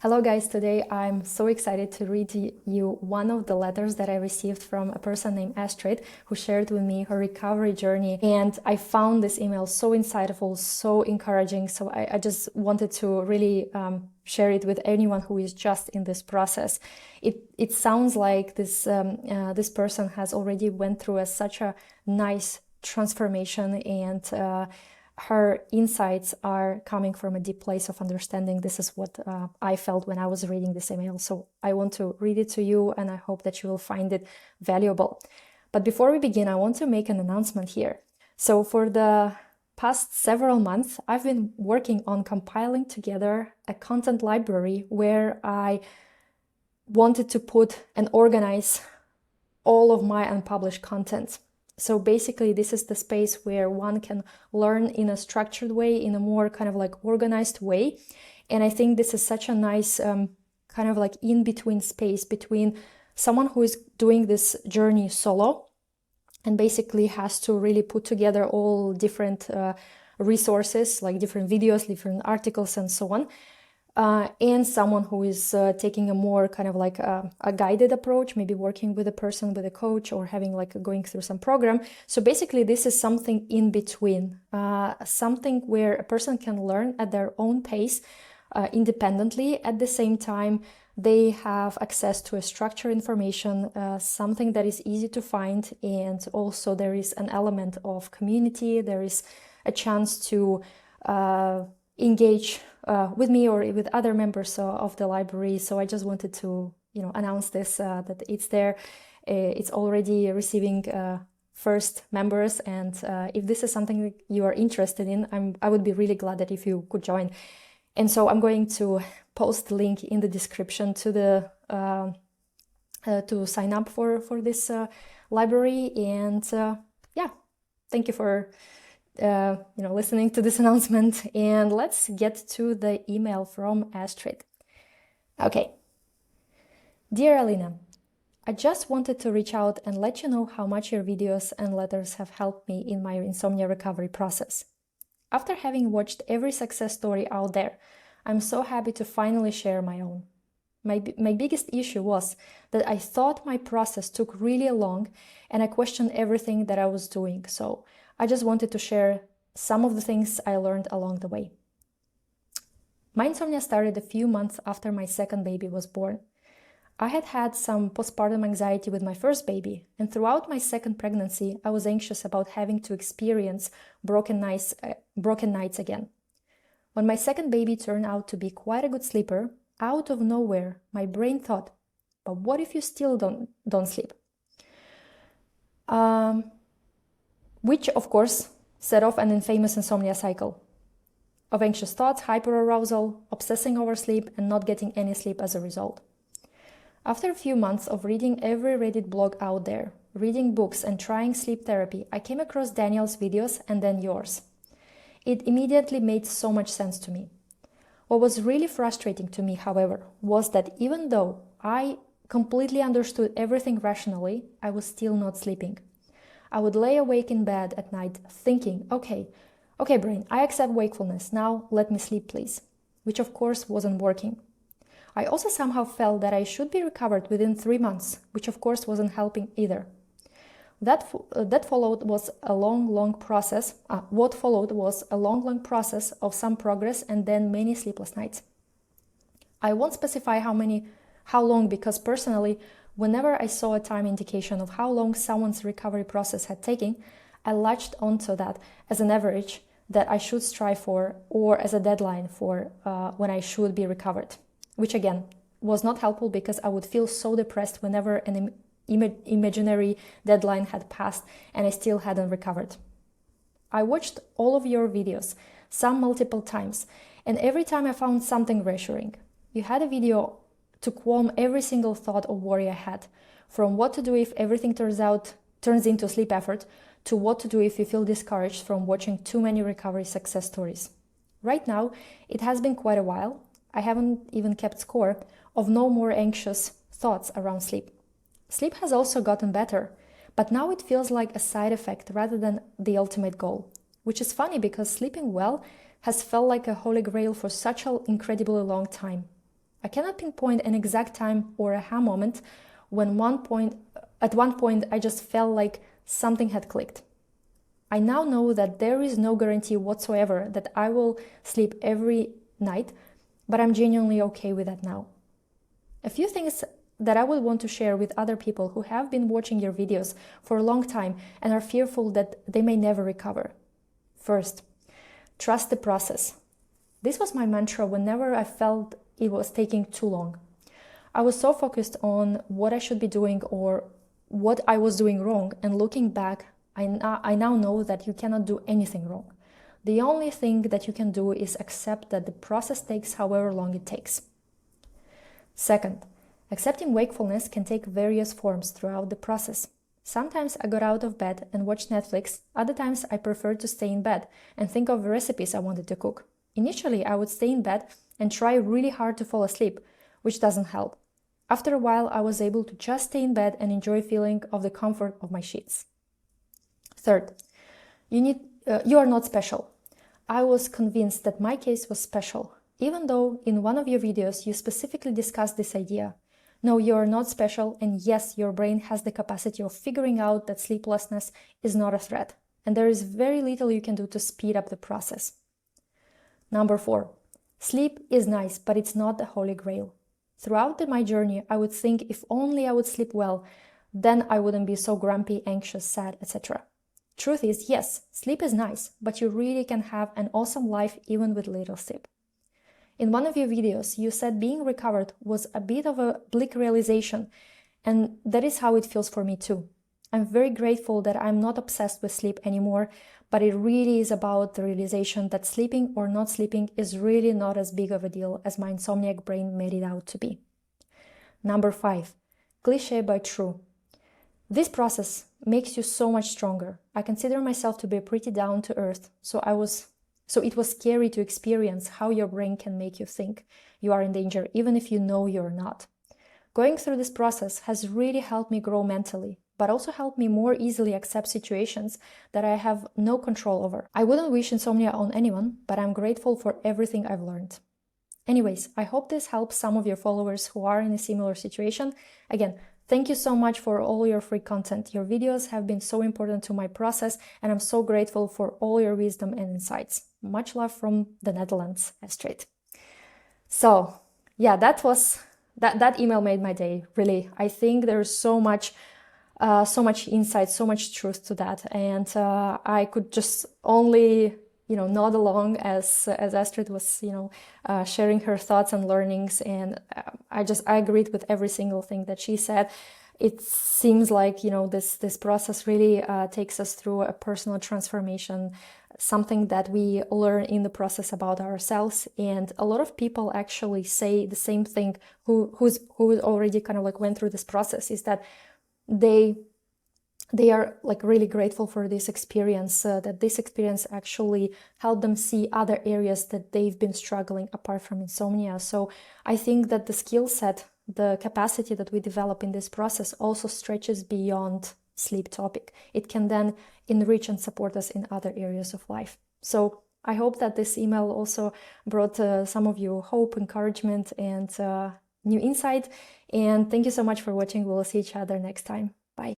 Hello guys, today I'm so excited to read you one of the letters that I received from a person named Astrid who shared with me her recovery journey, and I found this email so insightful, so encouraging, so I just wanted to really share it with anyone who is just in this process. It sounds like this person has already went through such a nice transformation, and her insights are coming from a deep place of understanding. This is what I felt when I was reading this email. So I want to read it to you, and I hope that you will find it valuable. But before we begin, I want to make an announcement here. So for the past several months, I've been working on compiling together a content library where I wanted to put and organize all of my unpublished content. So basically, this is the space where one can learn in a structured way, in a more kind of like organized way. And I think this is such a nice kind of like in-between space between someone who is doing this journey solo and basically has to really put together all different resources, like different videos, different articles, and so on. And someone who is taking a more kind of like a guided approach, maybe working with a person, with a coach, or having like going through some program. So basically, this is something in between, something where a person can learn at their own pace, independently. At the same time, they have access to a structured information, something that is easy to find, and also there is an element of community. There is a chance to engage with me or with other members of the library. So I just wanted to, announce this, that it's there. It's already receiving first members, and if this is something that you are interested in, I would be really glad that if you could join. And so I'm going to post the link in the description to the to sign up for this library. And yeah, thank you for listening to this announcement, and let's get to the email from Astrid. Okay. Dear Alina, I just wanted to reach out and let you know how much your videos and letters have helped me in my insomnia recovery process. After having watched every success story out there, I'm so happy to finally share my own. My biggest issue was that I thought my process took really long, and I questioned everything that I was doing. So I just wanted to share some of the things I learned along the way. My insomnia started a few months after my second baby was born. I had had some postpartum anxiety with my first baby, and throughout my second pregnancy, I was anxious about having to experience broken nights again. When my second baby turned out to be quite a good sleeper, out of nowhere, my brain thought, but what if you still don't sleep? Which, of course, set off an infamous insomnia cycle of anxious thoughts, hyperarousal, obsessing over sleep, and not getting any sleep as a result. After a few months of reading every Reddit blog out there, reading books, and trying sleep therapy, I came across Daniel's videos and then yours. It immediately made so much sense to me. What was really frustrating to me, however, was that even though I completely understood everything rationally, I was still not sleeping. I would lay awake in bed at night thinking, okay, brain, I accept wakefulness, now let me sleep please, which of course wasn't working. I also somehow felt that I should be recovered within 3 months, which of course wasn't helping either. What followed was a long process of some progress and then many sleepless nights. I won't specify how long, because personally, whenever I saw a time indication of how long someone's recovery process had taken, I latched onto that as an average that I should strive for, or as a deadline for when I should be recovered, which again was not helpful because I would feel so depressed whenever an imaginary deadline had passed and I still hadn't recovered. I watched all of your videos, some multiple times, and every time I found something reassuring. You had a video to calm every single thought or worry I had, from what to do if everything turns into sleep effort, to what to do if you feel discouraged from watching too many recovery success stories. Right now, it has been quite a while, I haven't even kept score, of no more anxious thoughts around sleep. Sleep has also gotten better, but now it feels like a side effect rather than the ultimate goal, which is funny because sleeping well has felt like a holy grail for such an incredibly long time. I cannot pinpoint an exact time or aha moment when at one point I just felt like something had clicked. I now know that there is no guarantee whatsoever that I will sleep every night, but I'm genuinely okay with that now. A few things that I would want to share with other people who have been watching your videos for a long time and are fearful that they may never recover. First, trust the process. This was my mantra whenever I felt it was taking too long. I was so focused on what I should be doing or what I was doing wrong, and looking back, I now know that you cannot do anything wrong. The only thing that you can do is accept that the process takes however long it takes. Second, accepting wakefulness can take various forms throughout the process. Sometimes I got out of bed and watched Netflix, other times I preferred to stay in bed and think of recipes I wanted to cook. Initially, I would stay in bed and try really hard to fall asleep, which doesn't help. After a while, I was able to just stay in bed and enjoy feeling of the comfort of my sheets. Third, you are not special. I was convinced that my case was special, even though in one of your videos you specifically discussed this idea. No, you are not special, and yes, your brain has the capacity of figuring out that sleeplessness is not a threat, and there is very little you can do to speed up the process. Number 4, sleep is nice, but it's not the holy grail. Throughout my journey, I would think if only I would sleep well, then I wouldn't be so grumpy, anxious, sad, etc. Truth is, yes, sleep is nice, but you really can have an awesome life even with little sleep. In one of your videos, you said being recovered was a bit of a bleak realization, and that is how it feels for me too. I'm very grateful that I'm not obsessed with sleep anymore, but it really is about the realization that sleeping or not sleeping is really not as big of a deal as my insomniac brain made it out to be. Number 5, cliché but true. This process makes you so much stronger. I consider myself to be pretty down to earth, so it was scary to experience how your brain can make you think you are in danger, even if you know you're not. Going through this process has really helped me grow mentally, but also helped me more easily accept situations that I have no control over. I wouldn't wish insomnia on anyone, but I'm grateful for everything I've learned. Anyways, I hope this helps some of your followers who are in a similar situation. Again, thank you so much for all your free content. Your videos have been so important to my process, and I'm so grateful for all your wisdom and insights. Much love from the Netherlands, Astrid. So, yeah, that email made my day, really. I think there's so much insight, so much truth to that, and I could just only nod along as Astrid was sharing her thoughts and learnings, and I agreed with every single thing that she said. It seems like this process really takes us through a personal transformation, something that we learn in the process about ourselves. And a lot of people actually say the same thing who already kind of like went through this process, is that they are like really grateful for this experience, that this experience actually helped them see other areas that they've been struggling apart from insomnia. So I think that the skill set, the capacity that we develop in this process also stretches beyond sleep topic. It can then enrich and support us in other areas of life. So I hope that this email also brought some of you hope, encouragement, and new insight. And thank you so much for watching. We'll see each other next time.